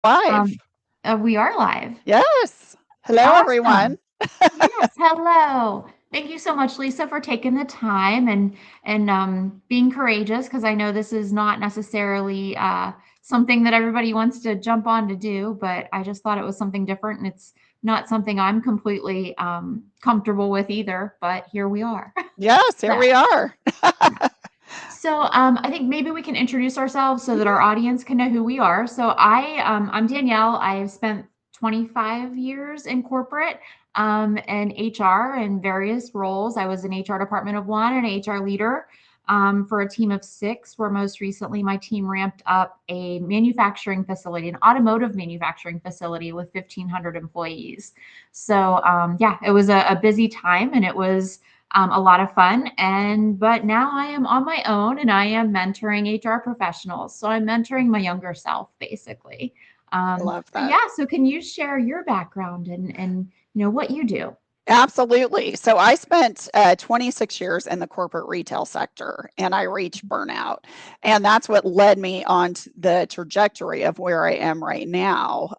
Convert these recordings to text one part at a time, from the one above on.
Live. Um, we are live. Yes. Hello, everyone. Awesome. Yes. Hello. Thank you so much, Lisa, for taking the time and being courageous because I know this is not necessarily something that everybody wants to jump on to do, but I just thought it was something different and it's not something I'm completely comfortable with either. But here we are. Yes, here So, we are. so I think maybe we can introduce ourselves so that our audience can know who we are. I'm Danielle. I've spent 25 years in corporate and HR in various roles. I was an HR department of one and HR leader for a team of six, where most recently my team ramped up a manufacturing facility, an automotive manufacturing facility with 1,500 employees. Yeah, it was a busy time and it was a lot of fun. But now I am on my own and I am mentoring HR professionals. So I'm mentoring my younger self, basically. I love But that. yeah, so can you share your background and what you do? Absolutely. So I spent 26 years in the corporate retail sector and I reached burnout. And that's what led me on to the trajectory of where I am right now.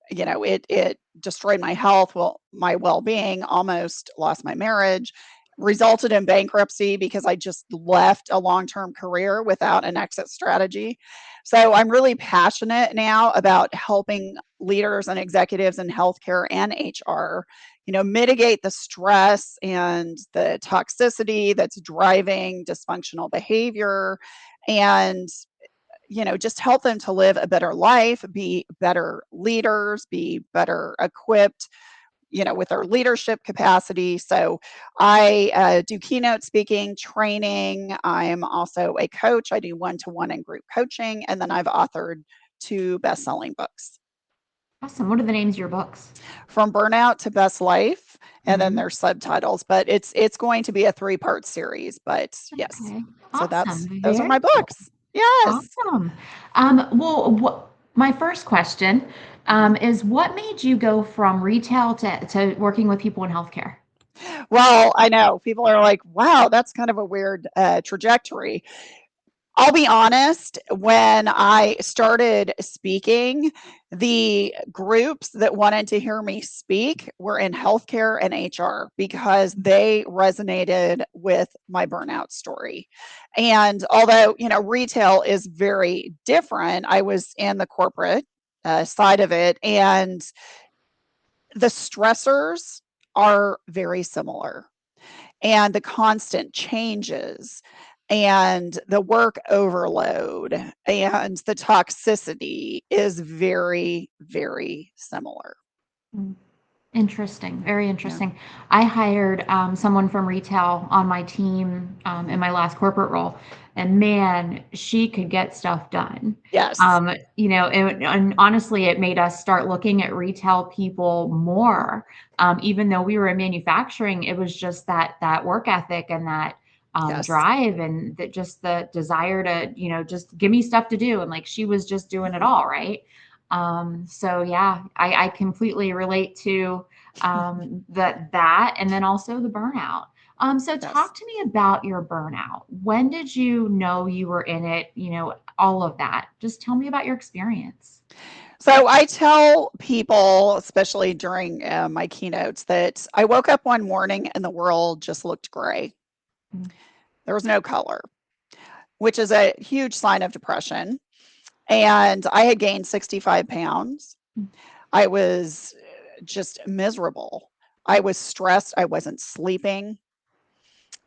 It destroyed my health, my well being, almost lost my marriage, resulted in bankruptcy because I just left a long term career without an exit strategy. So I'm really passionate now about helping leaders and executives in healthcare and HR, mitigate the stress and the toxicity that's driving dysfunctional behavior and, just help them to live a better life, be better leaders, be better equipped, with their leadership capacity. So I do keynote speaking, training. I'm also a coach. I do one-to-one and group coaching. And then I've authored two best-selling books. Awesome. What are the names of your books? From Burnout to Best Life, and then Mhm. there's subtitles, but it's going to be a three-part series, but yes. Okay. So Awesome. those are Very my cool. books. Yes. Awesome. My first question Mhm. is what made you go from retail to working with people in healthcare? Well, I know people are like, wow, that's kind of a weird trajectory. I'll be honest, when I started speaking, the groups that wanted to hear me speak were in healthcare and HR because they resonated with my burnout story. And although, retail is very different, I was in the corporate side of it, and the stressors are very similar, and the constant changes and the work overload and the toxicity is very, very similar. Mm. Interesting, very Yeah. interesting. I hired someone from retail on my team in Mhm. my last corporate role, and man, she could get stuff done. Yes. And honestly, it made us start looking at retail people more. Even though we were in manufacturing, it was just that work ethic and that Yes. drive and that just the desire to just give me stuff to do. And like she was just doing it Mhm. all right. So yeah, I completely relate to that and then also the burnout. So Yes. talk to me about your burnout. When did you know you were in it? All of that. Just tell me about your experience. So I tell people, especially during my keynotes, that I woke up one morning and the world just looked gray. Mm, There was no color, which is a huge sign of depression. And I had gained 65 pounds. mm, I was just miserable. I was stressed. I wasn't sleeping.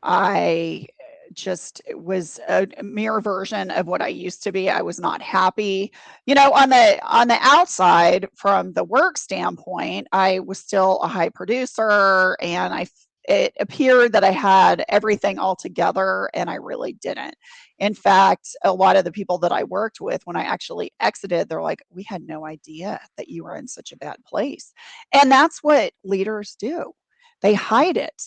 I just was a mirror version of what I used to be. I was not happy. On the outside, from the work standpoint, I was still a high producer, and it appeared that I had everything all together, and I really didn't. In fact, a lot of the people that I worked with, when I actually exited, they're like, "We had no idea that you were in such a bad place." And that's what leaders do. They hide it.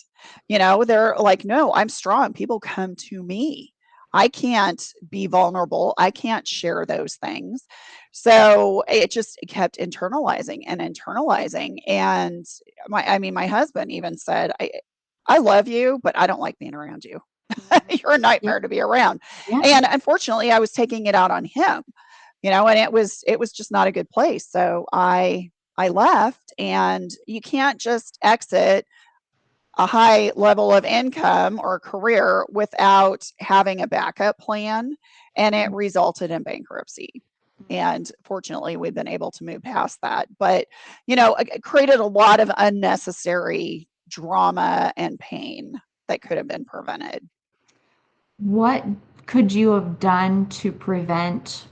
They're like, no, I'm strong. People come to me. I can't be vulnerable. I can't share those things. So it just kept internalizing and internalizing. And my husband even said, I love you, but I don't like being around you. mhm. You're a Yeah, nightmare to be around. yeah. And unfortunately, I was taking it out on him and it was just not a good place. So I left, and you can't just exit a high level of income or career without having a backup plan, and it resulted in bankruptcy. And fortunately, we've been able to move past that. But, it created a lot of unnecessary drama and pain that could have been prevented. What could you have done to prevent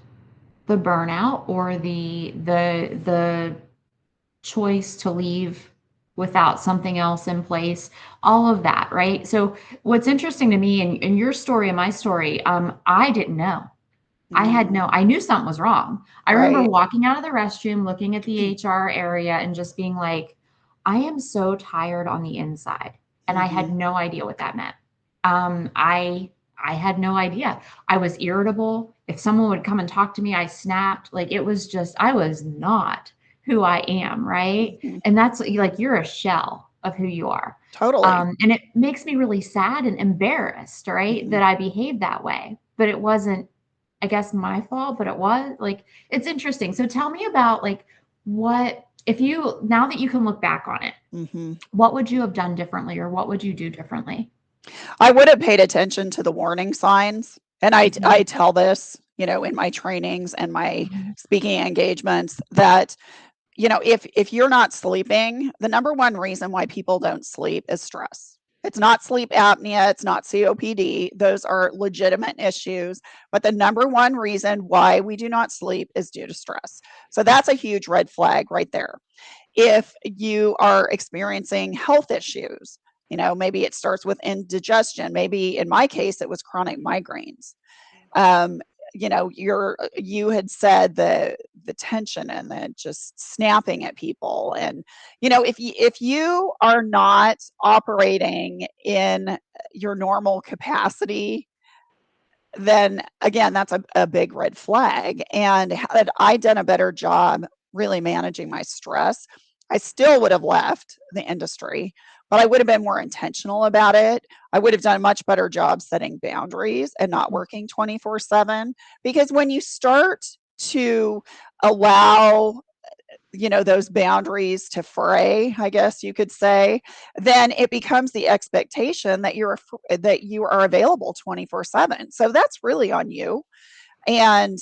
the burnout or the choice to leave without something else in place, all of that, right? So what's interesting to me in your story and my story, I didn't know. I knew something was wrong. I remember Right. walking out of the restroom, looking at the HR area and just being like, I am so tired on the inside. And I had Mhm. no idea what that meant. I had no idea. I was irritable. If someone would come and talk to me, I snapped. Like it was just, I was not who I am, right? Mhm. And that's like you're a shell of who you are. Totally. And it makes me really sad and embarrassed, right? Mhm. That I behaved that way. But it wasn't, I guess, my fault, but it was like, it's interesting. So tell me about like what, if you, now that you can look back on it, Mhm. what would you have done differently or what would you do differently? I would have paid attention to the warning signs. And I Mhm, tell this, in my trainings and my mhm, speaking engagements that, if you're not sleeping, the number one reason why people don't sleep is stress. It's not sleep apnea, it's not COPD. Those are legitimate issues. But the number one reason why we do not sleep is due to stress. So that's a huge red flag right there. If you are experiencing health issues, maybe it starts with indigestion. Maybe in my case, it was chronic migraines. Um, you had said the tension and the just snapping at people, and if you are not operating in your normal capacity, then again, that's a big red flag. And had I done a better job really managing my stress, I still would have left the industry, but I would have been more intentional about it. I would have done a much better job setting boundaries and not working 24/7. Because when you start to allow those boundaries to fray, I guess you could say, then it becomes the expectation that that you are available 24/7. So that's really on you. And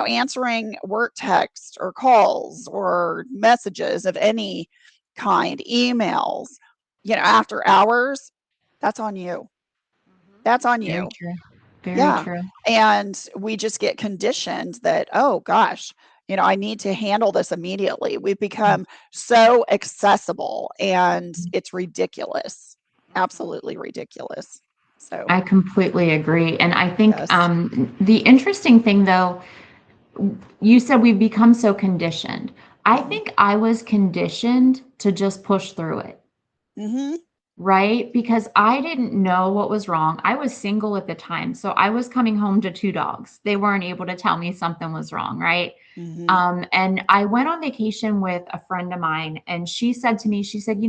answering work text or calls or messages of any kind, emails, after hours, that's on you. That's on very you. true. Very Yeah. true. And we just get conditioned that, oh gosh, I need to handle this immediately. We've become so accessible, and it's ridiculous. Absolutely ridiculous. So, I completely agree. And I think yes. the interesting thing, though, you said we've become so conditioned. I Hmm. think I was conditioned to just push through it. Hmm. Right? Because I didn't know what was wrong. I was single at the time, so I was coming home to 2 dogs. They weren't able to tell me something was wrong, right? Hmm. And I went on vacation with a friend of mine, and she said to me, she said,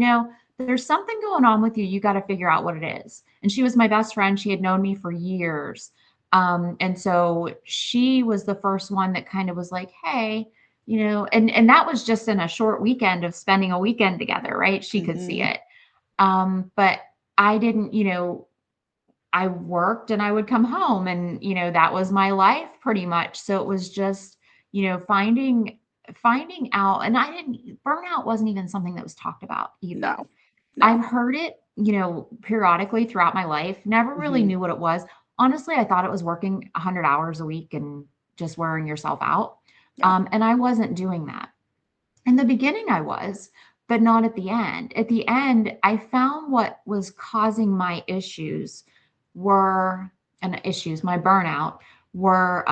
there's something going on with you. You got to figure out what it is. And she was my best friend. She had known me for years. And so she was the first one that kind of was like, hey, and that was just in a short weekend of spending a weekend together, right? She could see Hmm. it. But I didn't, I worked and I would come home and, that was my life pretty much. So it was just, finding out, and burnout wasn't even something that was talked about either. No, no. I've heard it, periodically throughout my life, never really Hmm. knew what it was. Honestly, I thought it was working 100 hours a week and just wearing yourself out. Yeah. And I wasn't doing that. In the beginning, I was, but not at the end. At the end, I found what was causing my issues were, and issues, my burnout, were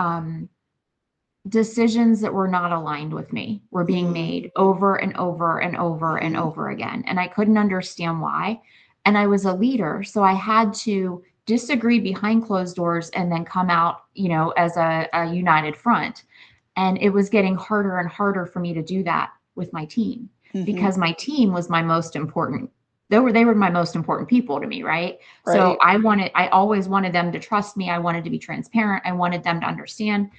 decisions that were not aligned with me, were being Mm. made over and over and over and Hmm. over again. And I couldn't understand why. And I was a leader, so I had to disagree behind closed doors and then come out, as a united front. And it was getting harder and harder for me to do that with my team Hmm. because my team was my most important. They were my most important people to me, right? So Right. I always wanted them to trust me. I wanted to be transparent. I wanted them to understand.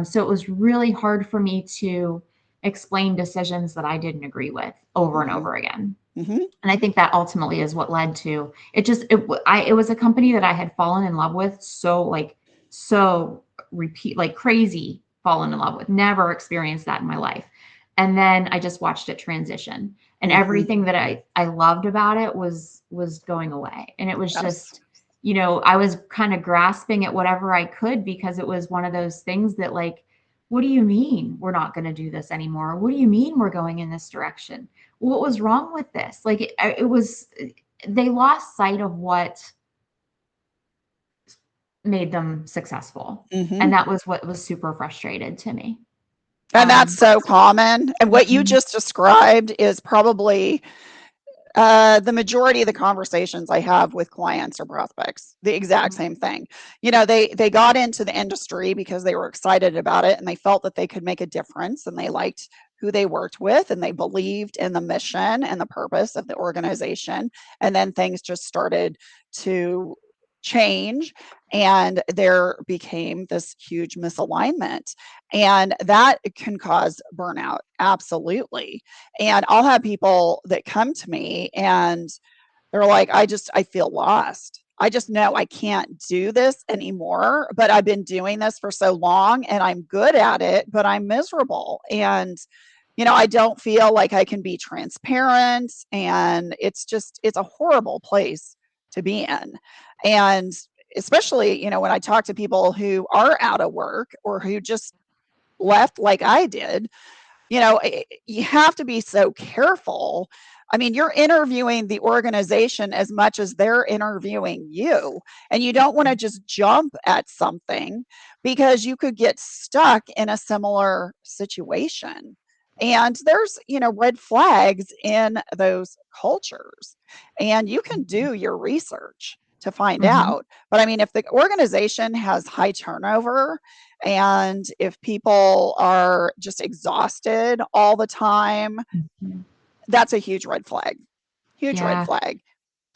So it was really hard for me to explain decisions that I didn't agree with over and Mm-hmm. over again. Mm-hmm. And I think that ultimately is what led to it. It was a company that I had fallen in love with. So repeat, like crazy fallen in love with, never experienced that in my life. And then I just watched it transition, and Mm-hmm. everything that I loved about it was going away. And it was Yes. just, I was kind of grasping at whatever I could, because it was one of those things that, like, what do you mean we're not going to do this anymore? What do you mean we're going in this direction? What was wrong with this? Like, it was, they lost sight of what made them successful. Mm-hmm. And that was what was super frustrated to me. And that's so common. And what you Mhm, just described is probably the majority of the conversations I have with clients or prospects, the exact mhm, same thing. They got into the industry because they were excited about it and they felt that they could make a difference and they liked who they worked with and they believed in the mission and the purpose of the organization. And then things just started to change and there became this huge misalignment. And that can cause burnout, absolutely. And I'll have people that come to me and they're like, I feel lost. I just know I can't do this anymore, but I've been doing this for so long and I'm good at it, but I'm miserable. And, I don't feel like I can be transparent. And it's a horrible place to be in. And especially, when I talk to people who are out of work or who just left like I did, you have to be so careful. I mean, you're interviewing the organization as much as they're interviewing you, and you don't want to just jump at something because you could get stuck in a similar situation. And there's, red flags in those cultures, and you can do your research to find mhm, out. But I mean, if the organization has high turnover, and if people are just exhausted all the time, mhm. that's a huge red flag. Huge red Yeah. flag.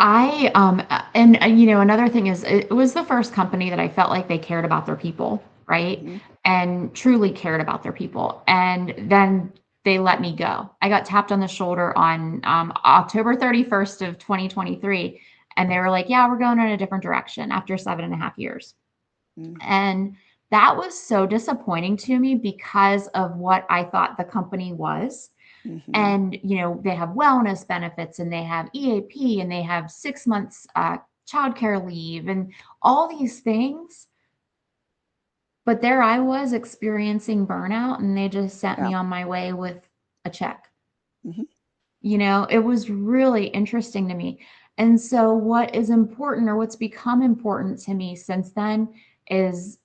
And another thing is, it was the first company that I felt like they cared about their people, right? Hmm. And truly cared about their people. And then they let me go. I got tapped on the shoulder on October 31st of 2023. And they were like, yeah, we're going in a different direction after 7.5 years. And that was so disappointing to me because of what I thought the company was. Mm-hmm. And they have wellness benefits, and they have EAP, and they have 6 months childcare leave, and all these things. But there I was experiencing burnout, and they just sent Yeah. me on my way with a check. Mm-hmm. It was really interesting to me. And so what is important, or what's become important to me since then, is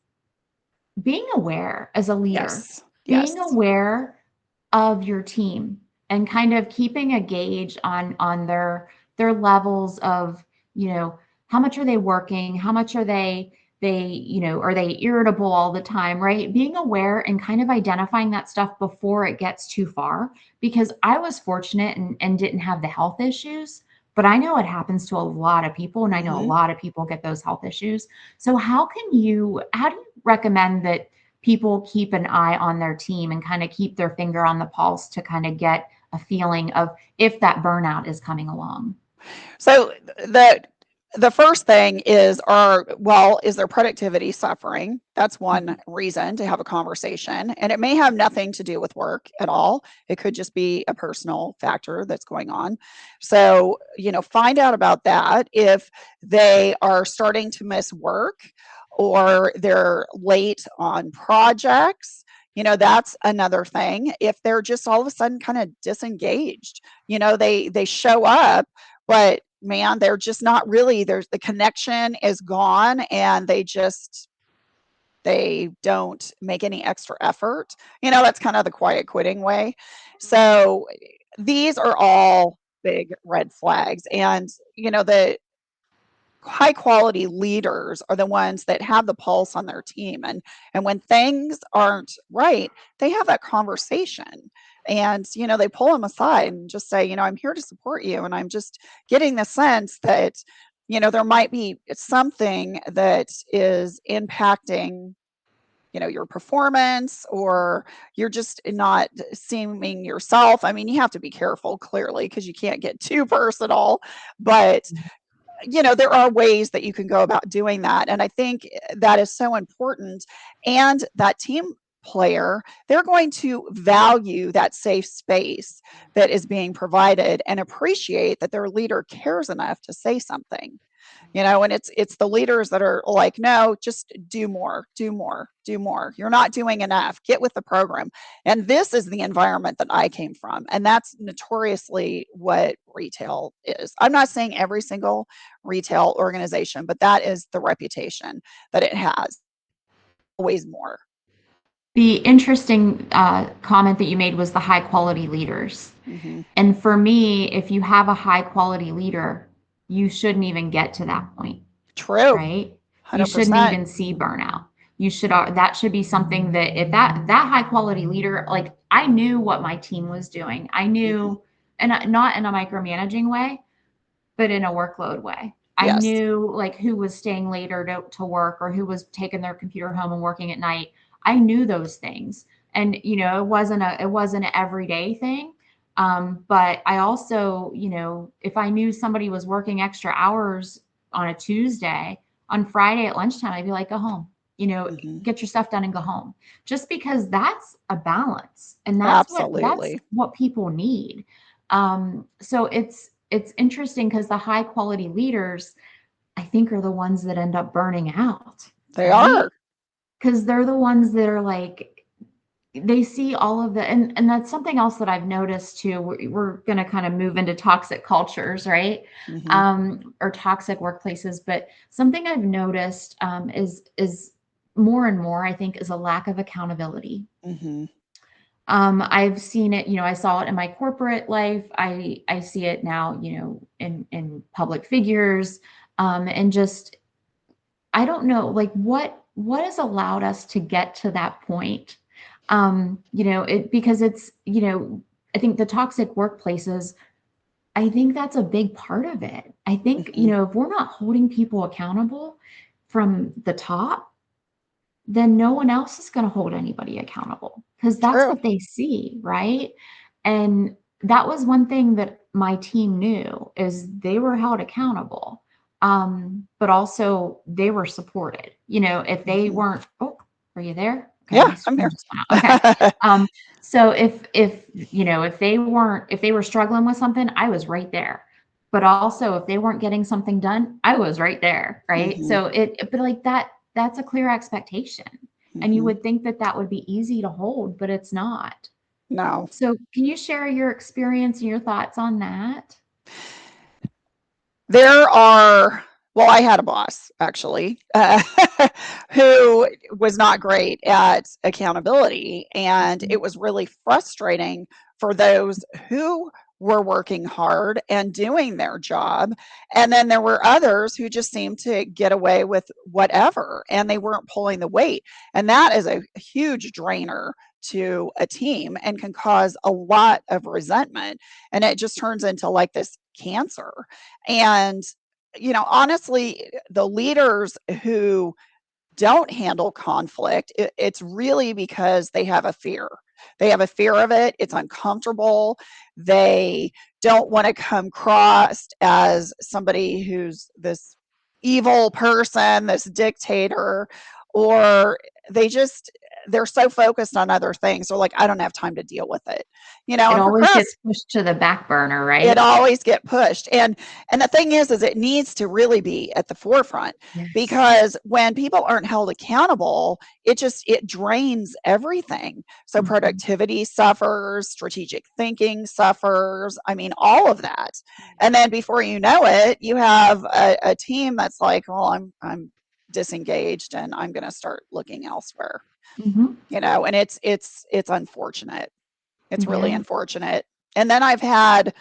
being aware as a leader, Yes. being Yes. aware of your team, and kind of keeping a gauge on their levels of, how much are they working, how much are they irritable all the time, right? Being aware and kind of identifying that stuff before it gets too far, because I was fortunate and didn't have the health issues, but I know it happens to a lot of people, and I know a Mm-hmm. lot of people get those health issues. So how do you recommend that people keep an eye on their team and kind of keep their finger on the pulse to kind of get a feeling of if that burnout is coming along? So the first thing is their productivity suffering? That's one Mhm, reason to have a conversation. And it may have nothing to do with work at all. It could just be a personal factor that's going on. So, find out about that. If they are starting to miss work or they're late on projects, that's another thing. If they're just all of a sudden kind of disengaged, they show up, but man, they're just not really, there's the connection is gone and they don't make any extra effort. That's kind of the quiet quitting way. So these are all big red flags. And the high quality leaders are the ones that have the pulse on their team, and when things aren't right, they have that conversation, and they pull them aside and just say, I'm here to support you, and I'm just getting the sense that there might be something that is impacting your performance, or you're just not seeming yourself. I mean, you have to be careful, clearly, because you can't get too personal, but there are ways that you can go about doing that. And I think that is so important. And that team player, they're going to value that safe space that is being provided and appreciate that their leader cares enough to say something. And it's the leaders that are like, no, just do more, do more, do more. You're not doing enough. Get with the program. And this is the environment that I came from, and that's notoriously what retail is. I'm not saying every single retail organization, but that is the reputation that it has. Always more. The interesting comment that you made was the high quality leaders. Mm-hmm. And for me, if you have a high quality leader, you shouldn't even get to that point, True. right? You shouldn't 100%. even see burnout. You should that should be something that if that high quality leader, like I knew what my team was doing. I knew, and not in a micromanaging way, but in a workload way. I Yes. knew like who was staying later to work or who was taking their computer home and working at night. I knew those things. And it wasn't an everyday thing. But I also, if I knew somebody was working extra hours on a Tuesday, on Friday at lunchtime, I'd be like, go home, Mm-hmm. get your stuff done and go home. Just because that's a balance. And that's Absolutely. what people need. So it's interesting because the high quality leaders, I think, are the ones that end up burning out, They right? are. Because they're the ones that are like, they see all of the, and that's something else that I've noticed too. We're going to kind of move into toxic cultures, right? Mm-hmm. Or toxic workplaces. But something I've noticed is more and more, I think, is a lack of accountability. Mm-hmm. I've seen it, I saw it in my corporate life. I see it now, in public figures, and just, I don't know, like what has allowed us to get to that point? Because it's, I think the toxic workplaces, I think that's a big part of it. I think, Mm-hmm. if we're not holding people accountable from the top, then no one else is going to hold anybody accountable because that's True. what they see, right? And that was one thing that my team knew is they were held accountable, but also they were supported. If they Mm-hmm. weren't, oh, are you there? Okay, Yeah, my I'm screen here. just went out. Okay. So if they were struggling with something, I was right there. But also if they weren't getting something done, I was right there, right? Mm-hmm. So but like that's a clear expectation. And you Mm-hmm. would think that that would be easy to hold, but it's not. No. So can you share your experience and your thoughts on that? There are, well, I had a boss actually, who was not great at accountability. And Mhm. it was really frustrating for those who were working hard and doing their job. And then there were others who just seemed to get away with whatever and they weren't pulling the weight. And that is a huge drainer to a team and can cause a lot of resentment. And it just turns into like this cancer. And, honestly, the leaders who don't handle conflict, it's really because they have a fear. They have a fear of it. It's uncomfortable. They don't want to come across as somebody who's this evil person, this dictator, or they just, they're so focused on other things. They're like, I don't have time to deal with it. It And always gets pushed to the back burner, it right? always get pushed. And the thing is it needs to really be at the forefront, Yes. because when people aren't held accountable, it drains everything. So Mhm. productivity suffers, strategic thinking suffers, I mean, all of that. And then before you know it, you have a team that's like, well, I'm disengaged and I'm going to start looking elsewhere. Mhm. And it's unfortunate. It's really Yeah. unfortunate. And then I've had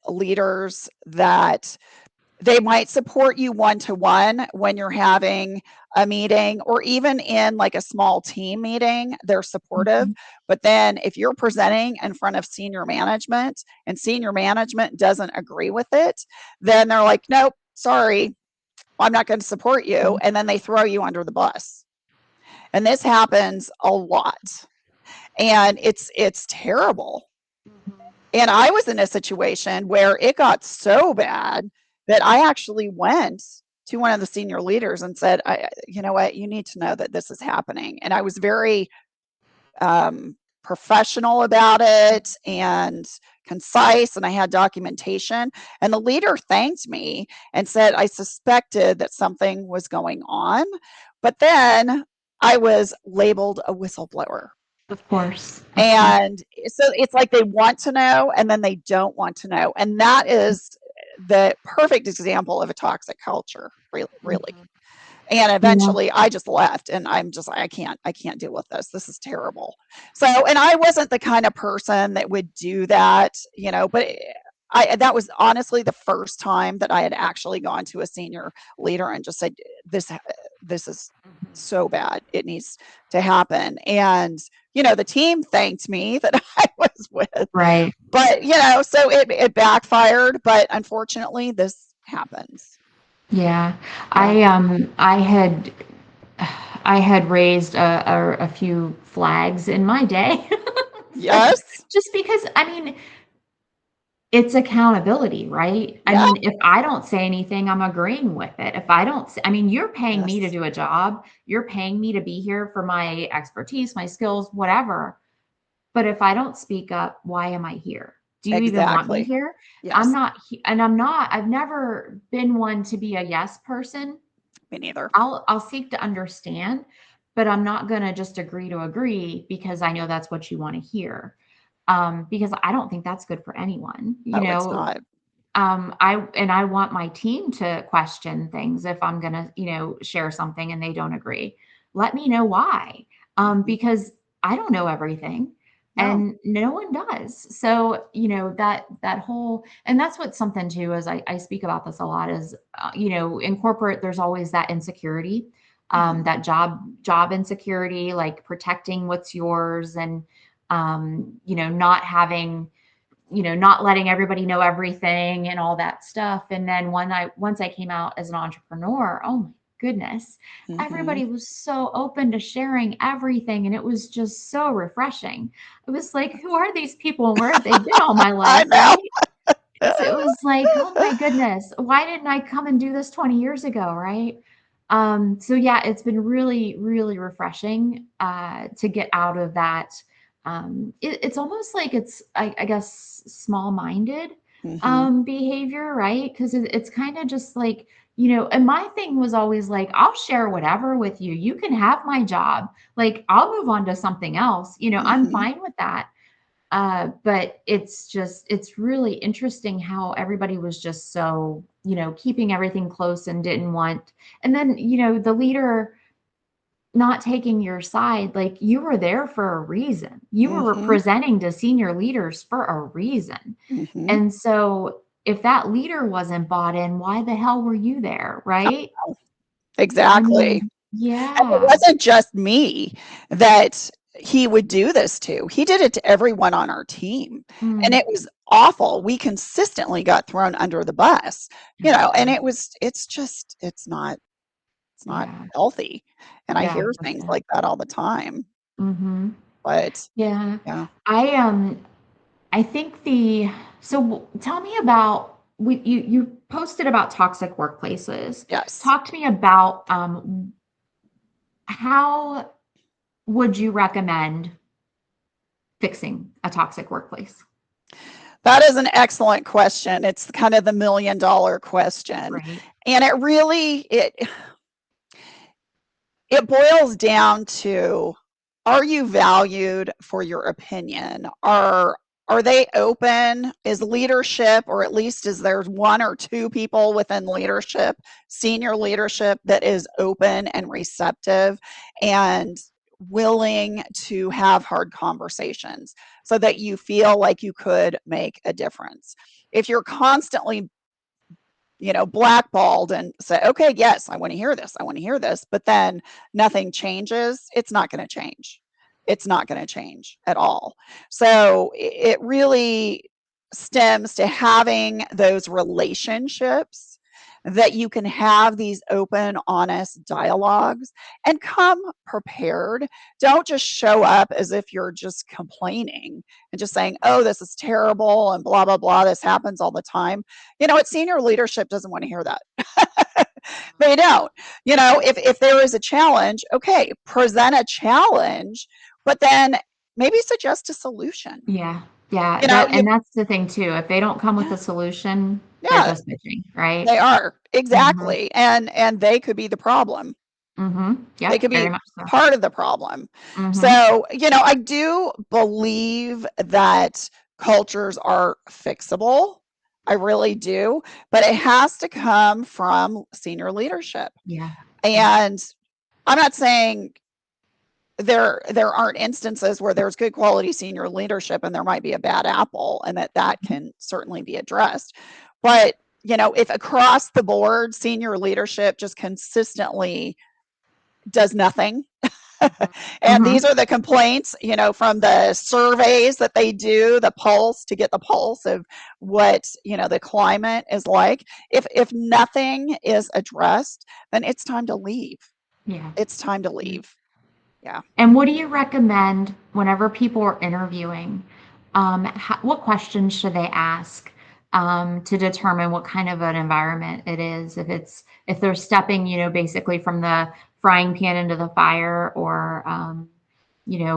leaders that they might support you one to one when you're having a meeting, or even in like a small team meeting, they're supportive. Mhm. But then if you're presenting in front of senior management and senior management doesn't agree with it, then they're like, nope, sorry, I'm not going to support you. And then they throw you under the bus. And this happens a lot. And it's terrible. And I was in a situation where it got so bad that I actually went to one of the senior leaders and said, you know what, you need to know that this is happening. And I was very professional about it and concise, and I had documentation. And the leader thanked me and said, I suspected that something was going on, but then I was labeled a whistleblower. Of course. And so it's like they want to know and then they don't want to know. And that is the perfect example of a toxic culture, really. Mm-hmm. And eventually I just left, and I'm just like, I can't deal with this. This is terrible. So, and I wasn't the kind of person that would do that, but that was honestly the first time that I had actually gone to a senior leader and just said, this is so bad. It needs to happen. And, the team thanked me that I was with. Right. But, so it backfired, but unfortunately this happens. Yeah. I had raised a few flags in my day. Yes. Just because, it's accountability, right? Yeah. If I don't say anything, I'm agreeing with it. If I don't, you're paying me to do a job. You're paying me to be here for my expertise, my skills, whatever. But if I don't speak up, why am I here? Do you even want me here? Yes. I've never been one to be a yes person. Me neither. I'll seek to understand, but I'm not going to just agree to agree because I know that's what you want to hear. Because I don't think that's good for anyone. It's not. I want my team to question things if I'm going to, share something and they don't agree. Let me know why. Because I don't know everything. No. And no one does. So, that whole, and that's what something too, as I speak about this a lot is, in corporate, there's always that insecurity, that job insecurity, like protecting what's yours and, not having, not letting everybody know everything and all that stuff. And then once I came out as an entrepreneur, oh my goodness, everybody was so open to sharing everything. And it was just so refreshing. It was like, who are these people and where have they been all my life? Right? So it was like, oh my goodness, why didn't I come and do this 20 years ago? Right. So yeah, it's been really, really refreshing to get out of that. It's almost like it's, I guess, small-minded behavior, right? Because it's kind of just like, and my thing was always like, I'll share whatever with you. You can have my job. Like, I'll move on to something else. I'm fine with that. But it's really interesting how everybody was just so, keeping everything close and didn't want, and then, the leader not taking your side, like you were there for a reason. You were representing to senior leaders for a reason. And so if that leader wasn't bought in, why the hell were you there? Right? Exactly. Yeah. And it wasn't just me that he would do this to. He did it to everyone on our team. And it was awful. We consistently got thrown under the bus, and it's not healthy. And I hear things like that all the time. But yeah. I think so tell me about, you posted about toxic workplaces. Yes. Talk to me about how would you recommend fixing a toxic workplace? That is an excellent question. It's kind of the $1 million question. Right. And it really, it boils down to, are you valued for your opinion? Are they open? Is leadership, or at least is there one or two people within leadership, senior leadership, that is open and receptive and willing to have hard conversations so that you feel like you could make a difference? If you're constantly blackballed and say, okay, yes, I want to hear this, but then nothing changes, it's not going to change. It's not going to change at all. So it really stems to having those relationships that you can have these open, honest dialogues and come prepared. Don't just show up as if you're just complaining and just saying, oh, this is terrible and blah, blah, blah. This happens all the time. You know what? Senior leadership doesn't want to hear that. They don't. You know, if there is a challenge, okay, present a challenge, but then maybe suggest a solution. Yeah. Yeah. You know, And that's the thing too. If they don't come with yeah, a solution, they're yeah, just bitching, right? they are Mhm. exactly, and they could be the problem. Mhm. They Yep, could very be much so. part of the problem. Mhm. So, you know, I do believe that cultures are fixable. I really do, but it has to come from senior leadership. Yeah. Yeah. And I'm not saying there aren't instances where there's good quality senior leadership and there might be a bad apple, and that Mhm. can certainly be addressed. But, you know, if across the board senior leadership just consistently does nothing, Mhm. and these Mhm. are the complaints, you know, from the surveys that they do, the pulse, to get the pulse of what, you know, the climate is like. If nothing is addressed, then it's time to leave. Yeah. It's time to Yeah. leave. Yeah. And what do you recommend whenever people are interviewing? What questions should they ask to determine what kind of an environment it is? If they're stepping, basically from the frying pan into the fire, or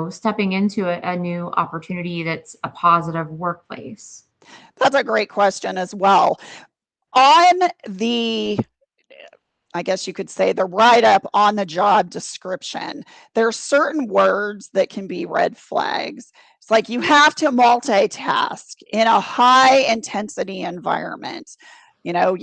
stepping into a new opportunity that's a positive workplace. That's a great question as well. On the, I guess you could say, the write up on the job description, there are certain words that can be red flags. It's like you have to multitask in a high intensity environment. You know,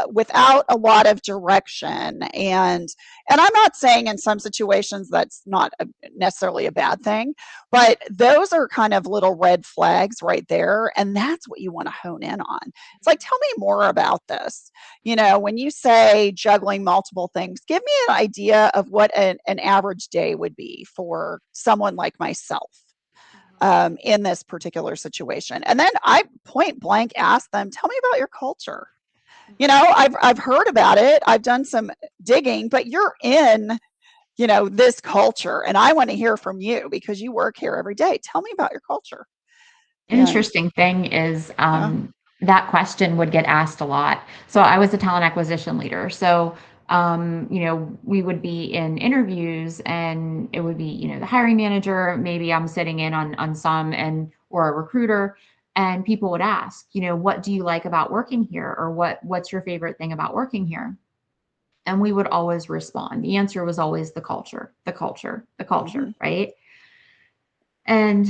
without a lot of direction, and I'm not saying in some situations that's not necessarily a bad thing, but those are kind of little red flags right there, and that's what you want to hone in on. It's like, tell me more about this. You know, when you say juggling multiple things, give me an idea of what an average day would be for someone like myself, in this particular situation. And then I point blank ask them, tell me about your culture. You know, I've heard about it. I've done some digging, but you're in, you know, this culture, and I want to hear from you because you work here every day. Tell me about your culture. And Interesting thing is, yeah. that question would get asked a lot. So I was a talent acquisition leader. So, we would be in interviews, and it would be, the hiring manager, maybe I'm sitting in on some, or a recruiter, and people would ask, what do you like about working here? Or what's your favorite thing about working here? And we would always respond. The answer was always the culture, the culture, the Hmm. culture, right? And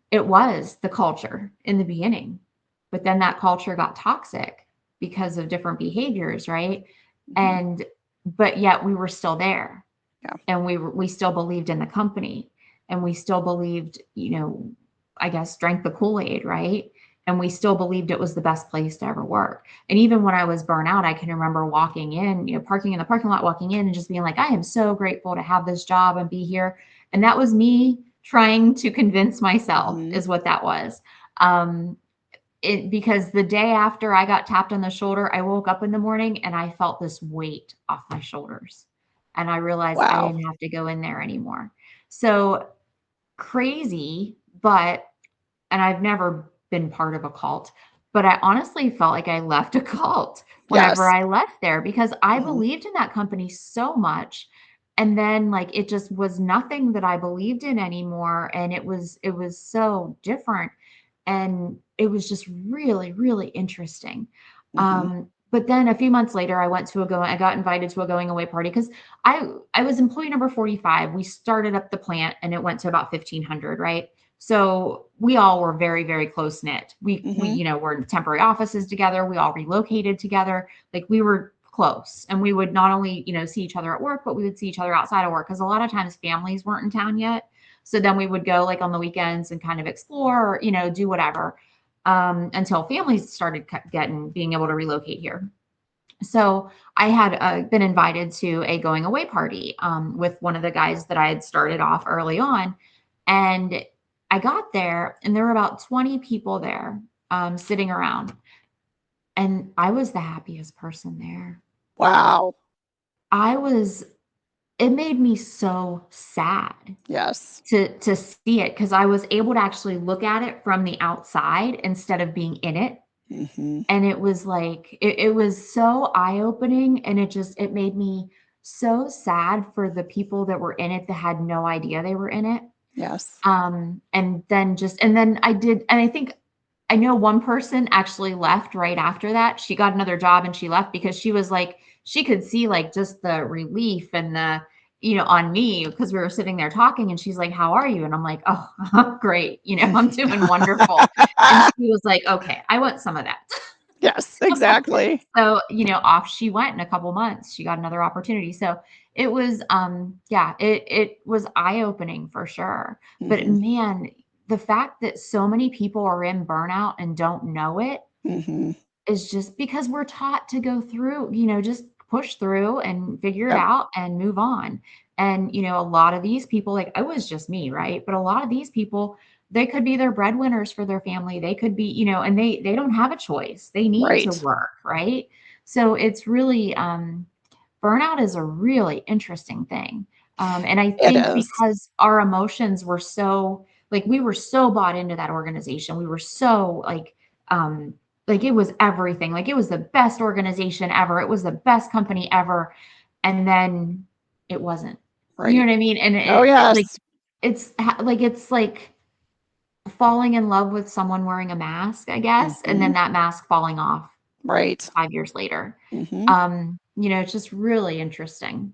it was the culture in the beginning. But then that culture got toxic because of different behaviors, right? Hmm. And but yet we were still there, Yeah. and we still believed in the company, and we still believed, I guess, drank the Kool-Aid, right? And we still believed it was the best place to ever work. And even when I was burnt out, I can remember walking in, parking in the parking lot, walking in and just being like, I am so grateful to have this job and be here. And that was me trying to convince myself, Hmm. is what that was. Um, because the day after I got tapped on the shoulder, I woke up in the morning and I felt this weight off my shoulders. And I realized I Wow. didn't have to go in there anymore. So crazy, but, and I've never been part of a cult, but I honestly felt like I left a cult whenever Yes. I left there, because I Hmm. believed in that company so much. And then, like, it just was nothing that I believed in anymore. And it was so different. And it was just really, really interesting. Hmm. But then a few months later, I got invited to a going away party, because I was employee number 45. We started up the plant and it went to about 1,500, right? So we all were very, very close knit. We Hmm. were in temporary offices together. We all relocated together. Like, we were close, and we would not only, see each other at work, but we would see each other outside of work, because a lot of times families weren't in town yet. So then we would go, like, on the weekends and kind of explore, or, do whatever, until families started being able to relocate here. So I had been invited to a going away party, with one of the guys that I had started off early on. And I got there and there were about 20 people there, sitting around. And I was the happiest person there. Wow. I was it made me so sad Yes. to see it because I was able to actually look at it from the outside instead of being in it. Hmm. And it was like it was so eye-opening, and it made me so sad for the people that were in it that had no idea they were in it. Yes. And I think I know one person actually left right after that. She got another job and she left because she was like, she could see like just the relief and on me because we were sitting there talking and she's like, "How are you?" And I'm like, "Oh, I'm great. I'm doing wonderful." And she was like, "Okay, I want some of that." Yes, exactly. So, off she went in a couple months. She got another opportunity. So it was, yeah, it was eye-opening for sure. But Hmm. man, the fact that so many people are in burnout and don't know it Hmm. is just because we're taught to go through, just push through and figure it Yep. out and move on. And, a lot of these people, like it was just me, right? But a lot of these people, they could be their breadwinners for their family. They could be, and they don't have a choice. They need to Right. work, right? So it's really burnout is a really interesting thing. And I It think is. because our emotions were so like we were so bought into that organization. We were so like it was everything. Like it was the best organization ever. It was the best company ever. And then it wasn't. You know Right. what I mean? And Oh, yes. it's like falling in love with someone wearing a mask, I guess, and then Hmm. that mask falling off Right. 5 years later. Hmm. It's just really interesting.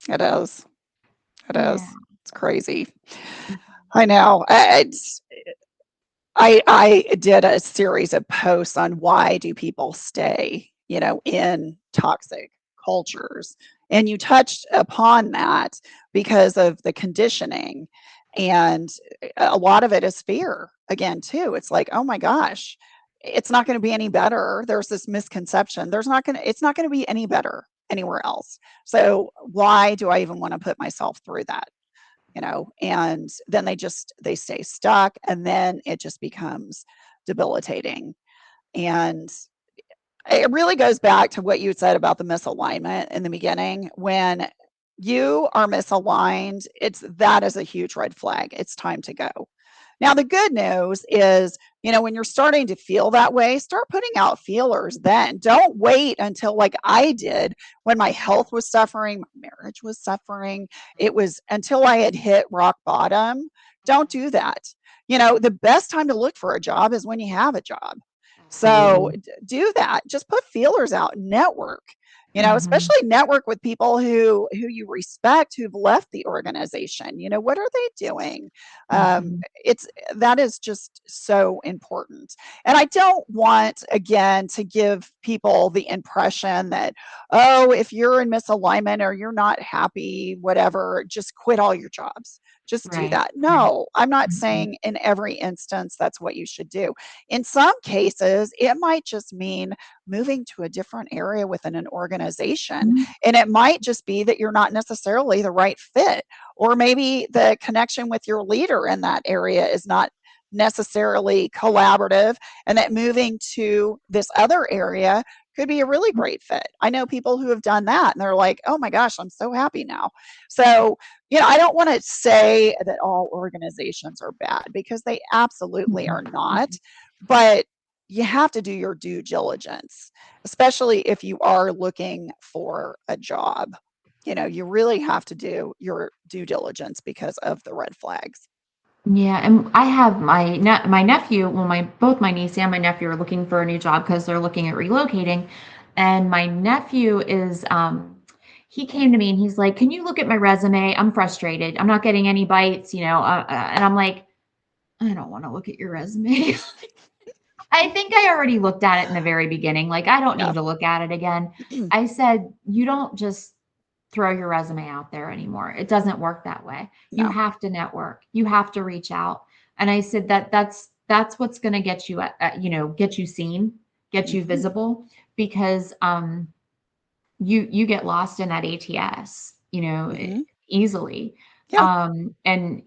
It is. It Yeah. is. It's crazy. I know. I did a series of posts on why do people stay, in toxic cultures. And you touched upon that because of the conditioning. And a lot of it is fear again, too. It's like, oh my gosh, it's not going to be any better. There's this misconception. It's not going to be any better anywhere else. So why do I even want to put myself through that? And then they stay stuck, and then it just becomes debilitating. And it really goes back to what you said about the misalignment in the beginning. When you are misaligned, that is a huge red flag. It's time to go. Now, the good news is, when you're starting to feel that way, start putting out feelers then. Don't wait until, like I did, when my health was suffering, my marriage was suffering. It was until I had hit rock bottom. Don't do that. The best time to look for a job is when you have a job. So Absolutely. do that. Just put feelers out, network. Mhm. Especially network with people who you respect, who've left the organization. What are they doing? Mhm. It's that is just so important. And I don't want, again, to give people the impression that, oh, if you're in misalignment or you're not happy, whatever, just quit all your jobs. Just do Right. that. Right. No, I'm not Mhm. saying in every instance that's what you should do. In some cases, it might just mean moving to a different area within an organization. Mhm. And it might just be that you're not necessarily the right fit, or maybe the connection with your leader in that area is not necessarily collaborative, and that moving to this other area could be a really great fit. I know people who have done that and they're like, oh my gosh, I'm so happy now. So, I don't want to say that all organizations are bad, because they absolutely Mhm. are not. Mhm. But you have to do your due diligence, especially if you are looking for a job. You really have to do your due diligence because of the red flags. Yeah, and I have my nephew, well, my both my niece and my nephew are looking for a new job because they're looking at relocating. And my nephew is he came to me and he's like, "Can you look at my resume? I'm frustrated. I'm not getting any bites, and I'm like, "I don't want to look at your resume." I think I already looked at it in the very beginning. Like, I don't Yeah. need to look at it again. I said, "You don't just throw your resume out there anymore. It doesn't work that way. You No. have to network. You have to reach out." And I said that's what's going to get you get you seen, get you Hmm. visible because you get lost in that ATS, Hmm. easily. Yeah. And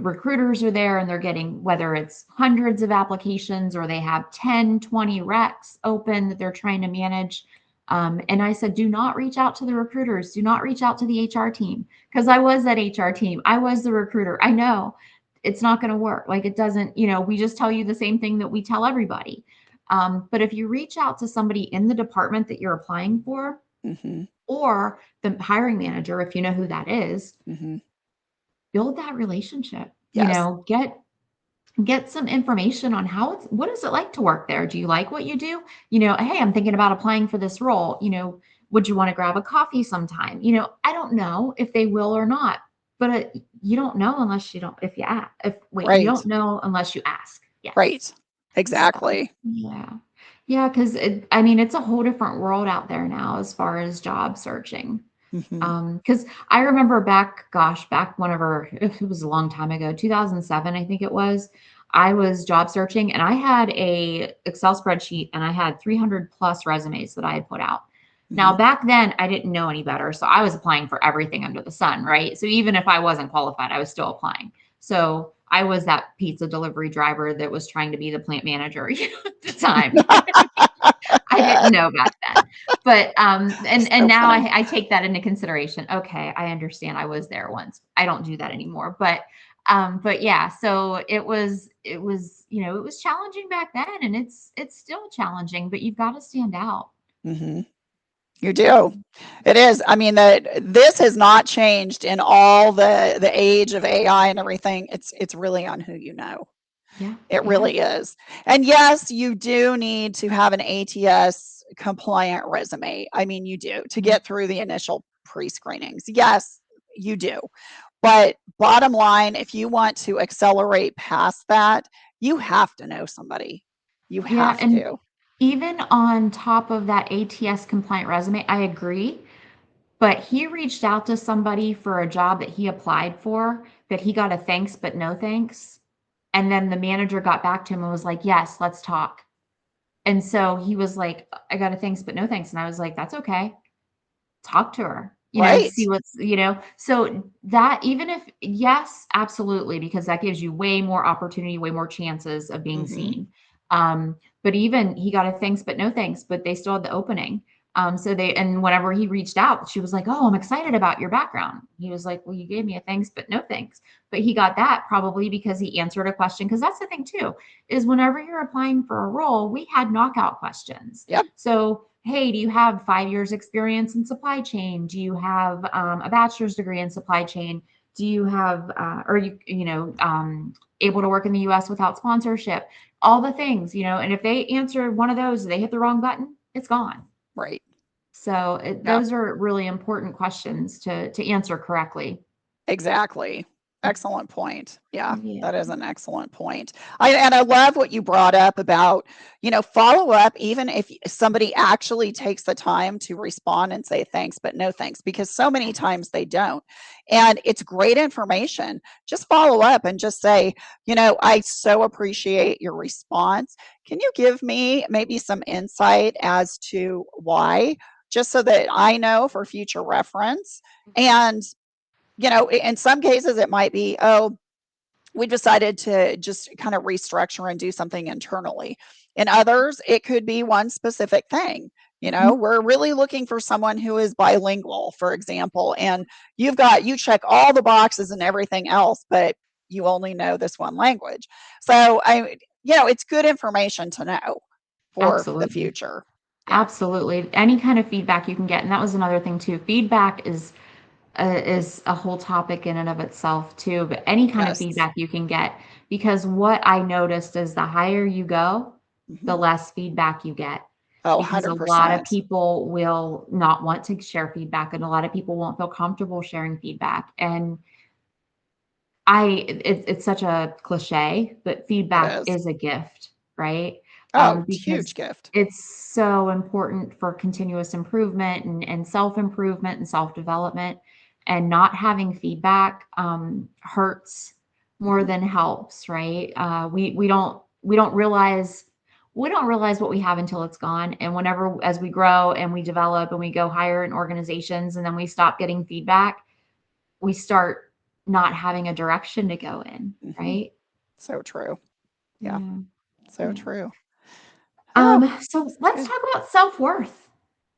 recruiters are there and they're getting, whether it's hundreds of applications or they have 10, 20 recs open that they're trying to manage. And I said, do not reach out to the recruiters. Do not reach out to the HR team. Because I was that HR team. I was the recruiter. I know it's not going to work. Like it doesn't, we just tell you the same thing that we tell everybody. But if you reach out to somebody in the department that you're applying for, or the hiring manager, if you know who that is, build that relationship. Yes. Get some information on what is it like to work there? Do you like what you do? Hey, I'm thinking about applying for this role. Would you want to grab a coffee sometime? I don't know if they will or not, but you don't know unless you don't, if you ask, you Right. don't know unless you ask. Yes. Right. So, Exactly. yeah. Yeah. Cause it's a whole different world out there now as far as job searching. Because I remember back whenever, it was a long time ago, 2007, I think it was, I was job searching and I had a Excel spreadsheet and I had 300 plus resumes that I had put out. Now, back then I didn't know any better. So I was applying for everything under the sun, right? So even if I wasn't qualified, I was still applying. So I was that pizza delivery driver that was trying to be the plant manager at the time. I didn't know back then, but and So now funny. I take that into consideration. Okay, I understand. I was there once. I don't do that anymore, but yeah. So it was it was challenging back then, and it's still challenging. But you've got to stand out. You do. It is. I mean, this has not changed in all the age of AI and everything. It's really on who you know. Yeah, It yeah, really is. And yes, you do need to have an ATS compliant resume. I mean, you do to get through the initial pre-screenings. Yes, you do. But bottom line, if you want to accelerate past that, you have to know somebody. You yeah. have And to. even on top of that ATS compliant resume, I agree. But he reached out to somebody for a job that he applied for that he got a thanks but no thanks. And then the manager got back to him and was like, yes, let's talk. And so he was like, I got a thanks but no thanks. And I was like, that's okay. Talk to her, Right. see so that, even if, yes, absolutely, because that gives you way more opportunity, way more chances of being Hmm. seen. But even he got a thanks but no thanks, but they still had the opening. And whenever he reached out, she was like, oh, I'm excited about your background. He was like, well, you gave me a thanks but no thanks. But he got that probably because he answered a question. Because that's the thing too, is whenever you're applying for a role, we had knockout questions. Yep. So, hey, do you have 5 years experience in supply chain? Do you have a bachelor's degree in supply chain? Do you have, able to work in the US without sponsorship? All the things, and if they answer one of those, they hit the wrong button, it's gone. Right. So Yeah. those are really important questions to answer correctly. Exactly. Excellent point. Yeah, Yeah. that is an excellent point. And I love what you brought up about, follow up, even if somebody actually takes the time to respond and say thanks, but no thanks, because so many times they don't. And it's great information. Just follow up and just say, I so appreciate your response. Can you give me maybe some insight as to why? Just so that I know for future reference. And in some cases it might be, oh, we decided to just kind of restructure and do something internally. In others, it could be one specific thing. Mhm. We're really looking for someone who is bilingual, for example, and you check all the boxes and everything else, but you only know this one language. So it's good information to know for the Absolutely. future. Yeah. Absolutely. Any kind of feedback you can get. And that was another thing too. Feedback is a whole topic in and of itself too, but any kind of Yes. feedback you can get, because what I noticed is the higher you go, the Hmm. less feedback you get, Oh, because a lot of 100%. people will not want to share feedback and a lot of people won't feel comfortable sharing feedback. And it's such a cliche, but It feedback is. is a gift, right? Oh, huge Because gift. it's so important for continuous improvement and self-improvement and self-development. And not having feedback hurts more Mhm. than helps, right? We don't realize what we have until it's gone. And whenever, as we grow and we develop and we go higher in organizations, and then we stop getting feedback, we start not having a direction to go in, Hmm. right? So true. Yeah. Yeah. So Yeah. true. Oh, So it's let's good. talk about self-worth.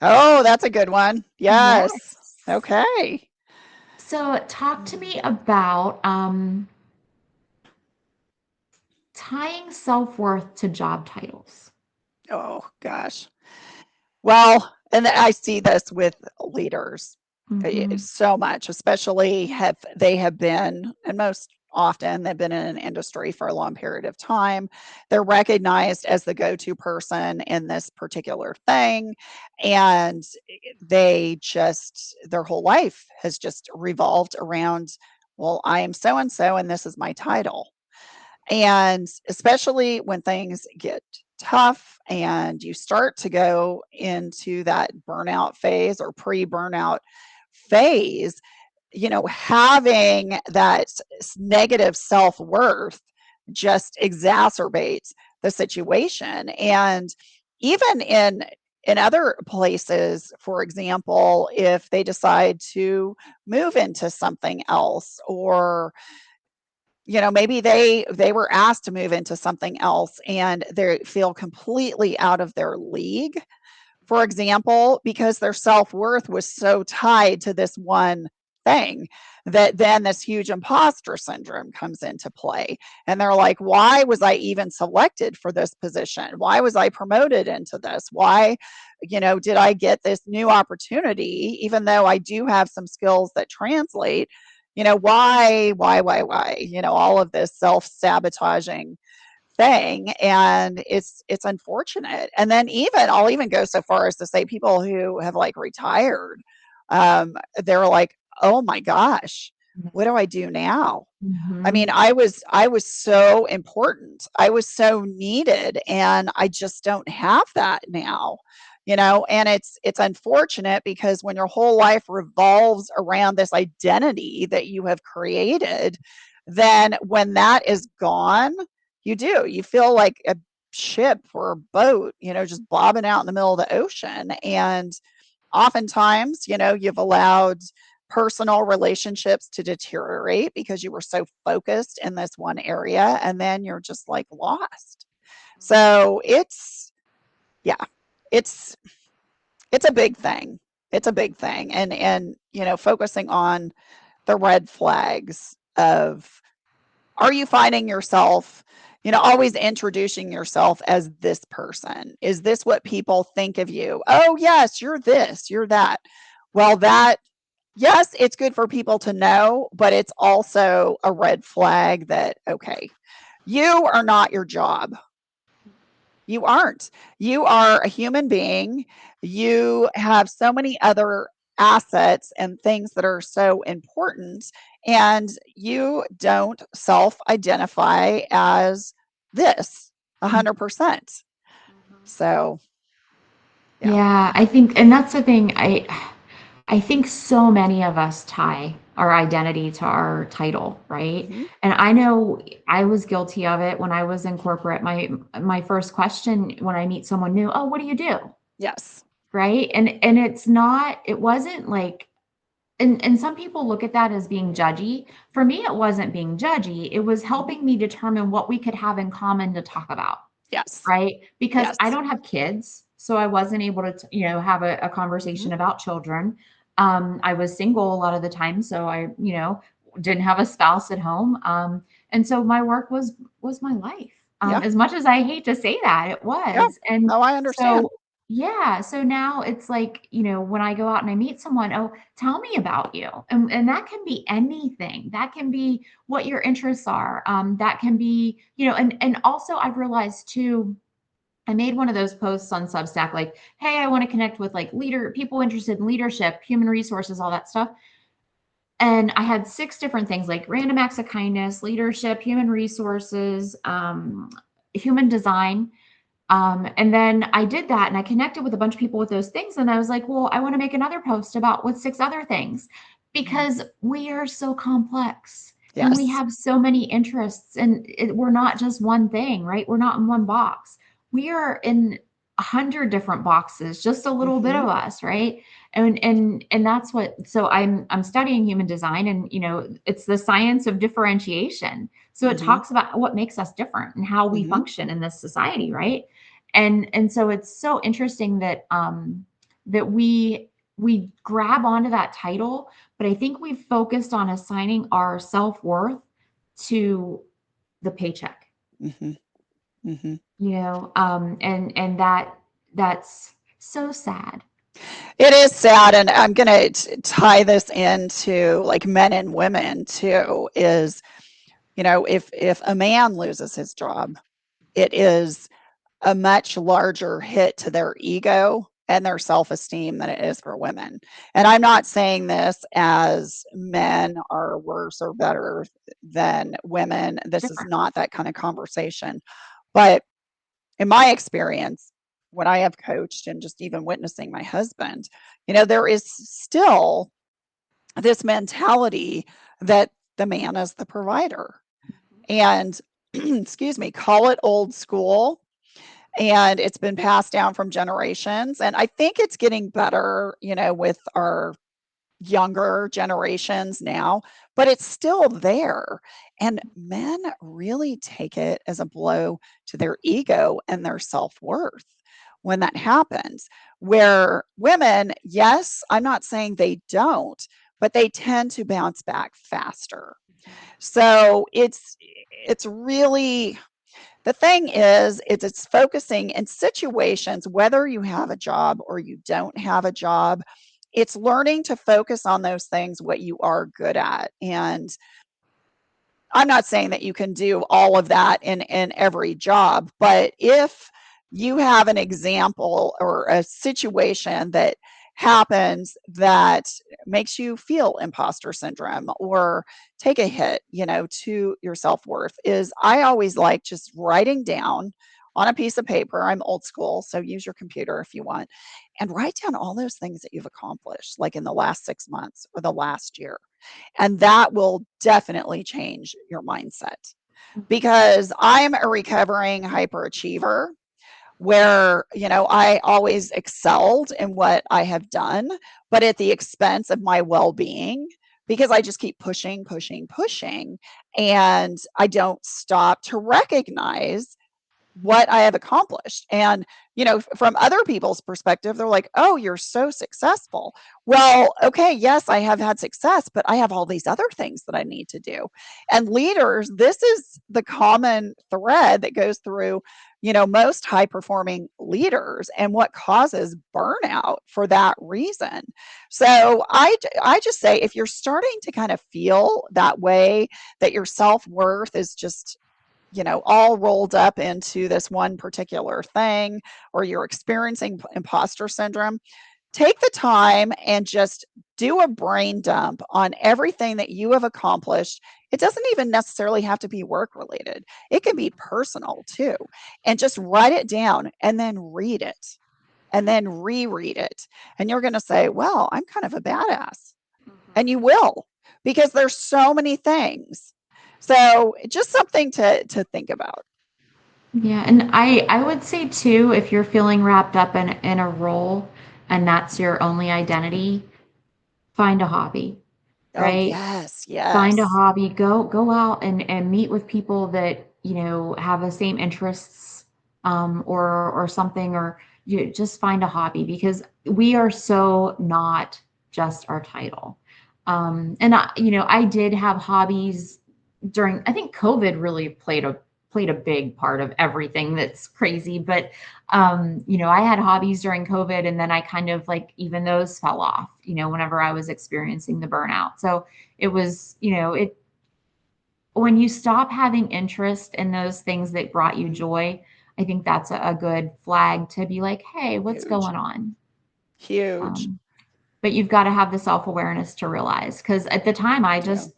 Oh, that's a good one. Yes. Yes. Okay. So talk to me about tying self-worth to job titles. Oh, gosh. Well, and I see this with leaders Mm-hmm. so much, especially have they have been, and most often they've been in an industry for a long period of time. They're recognized as the go-to person in this particular thing, and they just their whole life has just revolved around, well, I am so and so, and this is my title. And especially when things get tough and you start to go into that burnout phase or pre burnout phase, having that negative self worth just exacerbates the situation. And even in other places, for example, if they decide to move into something else, or maybe they were asked to move into something else and they feel completely out of their league, for example, because their self-worth was so tied to this one thing, that then this huge imposter syndrome comes into play, and they're like, why was I even selected for this position? Why was I promoted into this? Why did I get this new opportunity, even though I do have some skills that translate? Why, all of this self-sabotaging thing. And it's unfortunate. And then even I'll even go so far as to say people who have like retired, they're like, oh my gosh, what do I do now? I Mm-hmm. mean, I was so important. I was so needed, and I just don't have that now. And it's unfortunate because when your whole life revolves around this identity that you have created, then when that is gone, you feel like a ship or a boat, just bobbing out in the middle of the ocean. And oftentimes, you've allowed personal relationships to deteriorate because you were so focused in this one area, and then you're just like lost. So yeah, it's it's a big thing. It's a big thing. And focusing on the red flags of, are you finding yourself, always introducing yourself as this person? Is this what people think of you? Oh, yes, you're this, you're that. Well, yes, it's good for people to know, but it's also a red flag that, okay, you are not your job. You aren't. You are a human being. You have so many other assets and things that are so important, and you don't self identify as this 100%. So, yeah. Yeah, I think, and that's the thing. I think so many of us tie our identity to our title, right? Hmm. And I know I was guilty of it when I was in corporate. My first question when I meet someone new, oh, what do you do? Yes. Right? And it wasn't like, and some people look at that as being judgy. For me, it wasn't being judgy. It was Hmm. helping me determine what we could have in common to talk about, Yes. right? Because I Yes. don't have kids, so I wasn't able to, have a Hmm. conversation about children. I was single a lot of the time, so I, didn't have a spouse at home. And so my work was my life. Yeah. As much as I hate to say that, it Yeah. was. And No, I understand. so yeah, so now it's like, when I go out and I meet someone, oh, tell me about you. And that can be anything. That can be what your interests are. That can be, and also I've realized too, I made one of those posts on Substack, like, hey, I want to connect with like people interested in leadership, human resources, all that stuff. And I had 6 different things like random acts of kindness, leadership, human resources, human design. And then I did that and I connected with a bunch of people with those things. And I was like, well, I want to make another post about with 6 other things Mhm. because we are so complex and we Yes. have so many interests and we're not just one thing, right? We're not in one box. We are in 100 different boxes, just a little bit Mm-hmm. of us, right? And that's what, so I'm studying human design, and it's the science of differentiation. So it Mm-hmm. talks about what makes us different and how we Mm-hmm. function in this society, right? And so it's so interesting that we grab onto that title, but I think we've focused on assigning our self-worth to the paycheck, Mm-hmm. Mm-hmm. and that's so sad. It is sad, and I'm going to tie this into like men and women too. Is if a man loses his job, it is a much larger hit to their ego and their self-esteem than it is for women. And I'm not saying this as men are worse or better than women. This is Different. not that kind of conversation. But in my experience, when I have coached and just even witnessing my husband, there is still this mentality that the man is the provider. And excuse me, call it old school, and it's been passed down from generations. And I think it's getting better, with our younger generations now, but it's still there. And men really take it as a blow to their ego and their self worth when that happens. Where women, yes, I'm not saying they don't, but they tend to bounce back faster. So it's really, the thing is, it's focusing in situations, whether you have a job or you don't have a job, it's learning to focus on those things, what you are good at. And I'm not saying that you can do all of that in every job, but if you have an example or a situation that happens that makes you feel imposter syndrome or take a hit, to your self-worth, is I always like just writing down on a piece of paper. I'm old school, so use your computer if you want, and write down all those things that you've accomplished, like in the last 6 months or the last year, and that will definitely change your mindset. Because I'm a recovering hyperachiever where, I always excelled in what I have done, but at the expense of my well being, because I just keep pushing, pushing, pushing. And I don't stop to recognize what I have accomplished. And, from other people's perspective, they're like, oh, you're so successful. Well, okay, yes, I have had success, but I have all these other things that I need to do. And leaders, this is the common thread that goes through, most high performing leaders and what causes burnout for that reason. So I just say, if you're starting to kind of feel that way, that your self worth is just, all rolled up into this one particular thing, or you're experiencing imposter syndrome, take the time and just do a brain dump on everything that you have accomplished. It doesn't even necessarily have to be work related, it can be personal too. And just write it down and then read it and then reread it. And you're going to say, well, I'm kind of a badass. And you will, because there's so many things. So just something to think about. Yeah, and I would say too, if you're feeling wrapped up in a role and that's your only identity, find a hobby, Oh, right? yes, Find a yes. hobby, go out and meet with people that, have the same interests, or something, or you just find a hobby, because we are so not just our title. And I did have hobbies during, I think COVID really played a big part of everything that's crazy. But I had hobbies during COVID, and then I kind of, like, even those fell off, whenever I was experiencing the burnout. So it was, it when you stop having interest in those things that brought you Mhm. joy, I think that's a good flag to be like, hey, what's Huge, going on? huge. Um, but you've got to have the self-awareness to realize, because at the time I Yeah. just,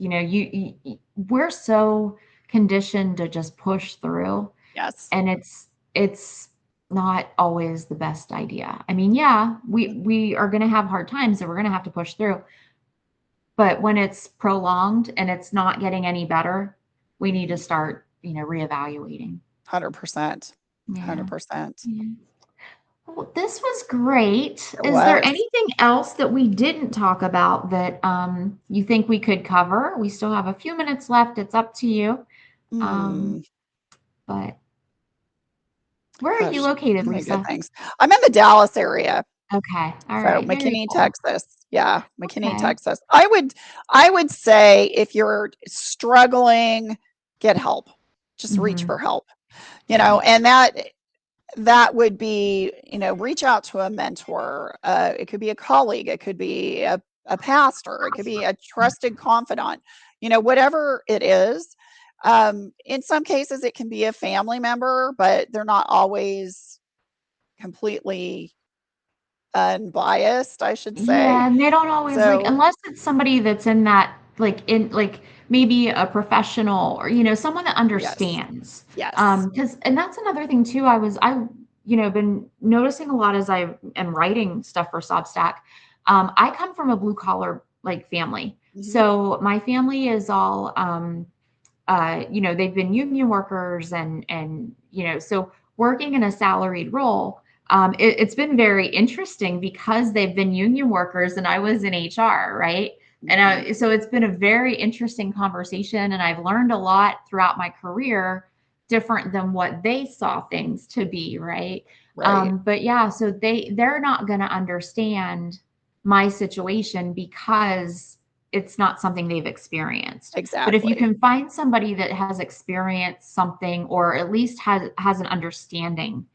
we're so conditioned to just push through, Yes. and it's not always the best idea. I mean, yeah, we are going to have hard times and we're going to have to push through, but when it's prolonged and it's not getting any better, we need to Mhm. start, reevaluating. 100%. Yeah. 100%. Yeah. Well, this was great. It Is there was. anything else that we didn't talk about that you think we could cover? We still have a few minutes left. It's up to you. Um, Hmm. but where are you Gosh, located, so many good Lisa? things. I'm in the Dallas area. Okay. All So right. Very McKinney, cool. Texas. Yeah, McKinney, Okay. Texas. I would say if you're struggling, get help. Just reach Hmm. for help. Yeah. And that would be, reach out to a mentor. It could be a colleague, it could be a pastor, it could be a trusted confidant, whatever it is. In some cases, it can be a family member, but they're not always completely unbiased, I should say. Yeah, and they don't always like So, unless it's somebody that's in that like maybe a professional or someone that yes, understands. yes. Because and that's another thing too. I been noticing a lot as I am writing stuff for Substack. I come from a blue collar like family. Hmm. So my family is all they've been union workers and so working in a salaried role, it's been very interesting because they've been union workers and I was in HR, right? And Hmm. so it's been a very interesting conversation, and I've learned a lot throughout my career, different than what they saw things to be, right? Right. But yeah, so they're not going to understand my situation because it's not something they've experienced. But if you Exactly. can find somebody that has experienced something or at least has an understanding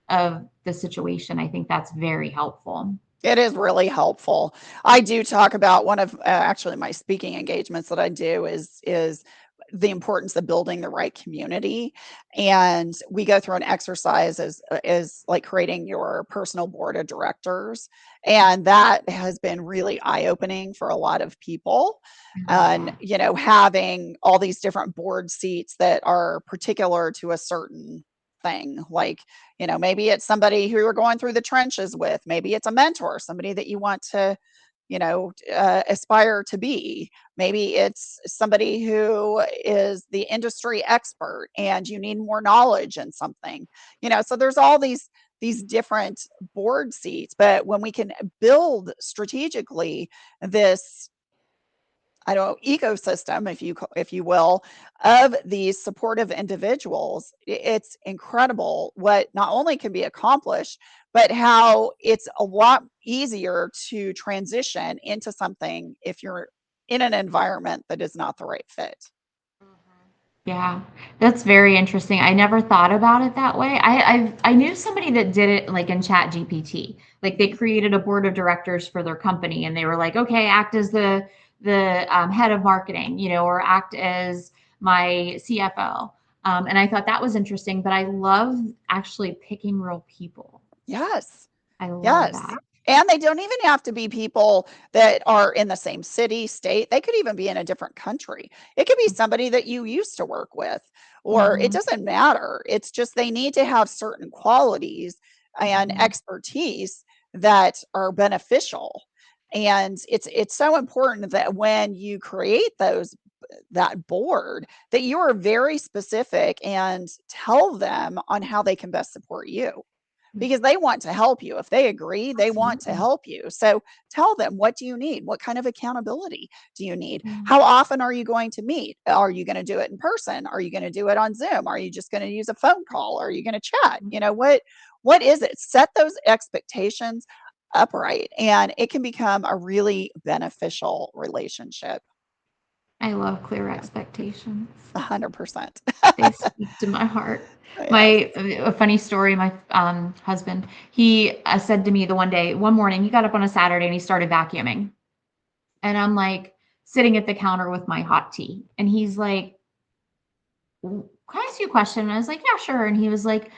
of the situation, I think that's very helpful. It is really helpful. I do talk about one of actually my speaking engagements that I do is the importance of building the right community, and we go through an exercise as like creating your personal board of directors, and that has been really eye opening for a lot of people. I love And that. having all these different board seats that are particular to a certain thing, like maybe it's somebody who you're going through the trenches with. Maybe it's a mentor, somebody that you want to, aspire to be. Maybe it's somebody who is the industry expert and you need more knowledge in something. So there's all these different board seats, but when we can build strategically this, I don't know, ecosystem, if you will, of these supportive individuals, it's incredible what not only can be accomplished, but how it's a lot easier to transition into something if you're in an environment that is not the right fit. Yeah, that's very interesting. I never thought about it that way. I knew somebody that did it like in Chat GPT. Like they Mhm. created a board of directors for their company, and they were like, okay, act as the head of marketing, or act as my CFO. And I thought that was interesting. But I love actually picking real people. Yes. I love Yes. that. And they don't even have to be people that are in the same city, state. They could even be in a different country. It could be somebody that you used to work with, or it Mm-hmm. doesn't matter. It's just they need to have certain qualities and Mm-hmm. expertise that are beneficial. And it's so important that when you create that board, that you are very specific and tell them on how they can best support you, because they want to help you. If they agree, they want to Absolutely. help you. So tell them, what do you need? What kind of accountability do you need? Yeah. How often are you going to meet? Are you going to do it in person? Are you going to do it on Zoom? Are you just going to use a phone call? Are you going to chat? What is it? Set those expectations upright, and it can become a really beneficial relationship. I love clear Yeah, expectations. 100%. They speak to my heart. Yes. My a funny story, my husband, he said to me one morning, he got up on a Saturday and he started vacuuming. And I'm like sitting at the counter with my hot tea. And he's like, Can I ask you a question? And I was like, yeah, sure. And he was like,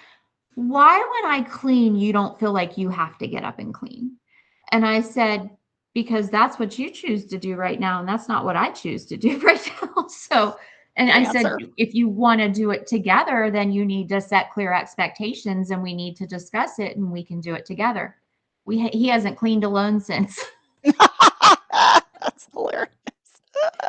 why, when I clean, you don't feel like you have to get up and clean? And I said, because that's what you choose to do right now. And that's not what I choose to do right now. So, and Good I said, answer. if you want to do it together, then you need to set clear expectations and we need to discuss it and we can do it together. He hasn't cleaned alone since. That's hilarious.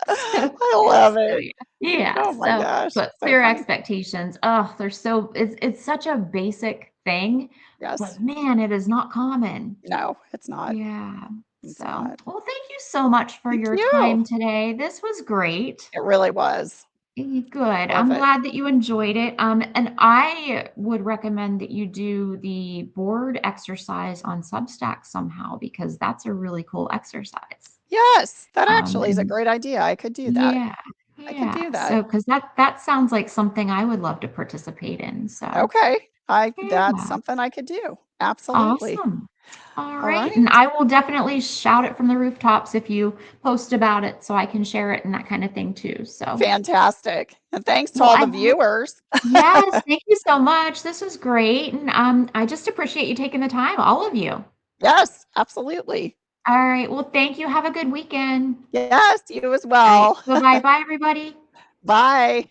So, I love so it. yeah. Yeah. Oh my So, gosh, but so clear funny. expectations. Oh, they're so it's such a basic thing, Yes. but man, it is not common. No, it's not. Yeah. It's So, not. well, thank you so much for Thank your you. time today. This was great. It really was. Good. Love I'm it. glad that you enjoyed it. And I would recommend that you do the board exercise on Substack somehow because that's a really cool exercise. Yes, that actually is a And great idea. I could do that. yeah, I could yeah. do that. So, because that sounds like something I would love to participate in. So, Okay. That's yeah, something I could do. Absolutely. awesome. All All right. right. And I will definitely shout it from the rooftops if you post about it so I can share it and that kind of thing too. So, Fantastic. And thanks to well, all I the viewers. yes, thank you so much. This was great, and, I just appreciate you taking the time, all of you. Yes, absolutely. All right, well, thank you. Have a good weekend. Yes, you as All right, well. bye-bye. Bye, everybody. Bye.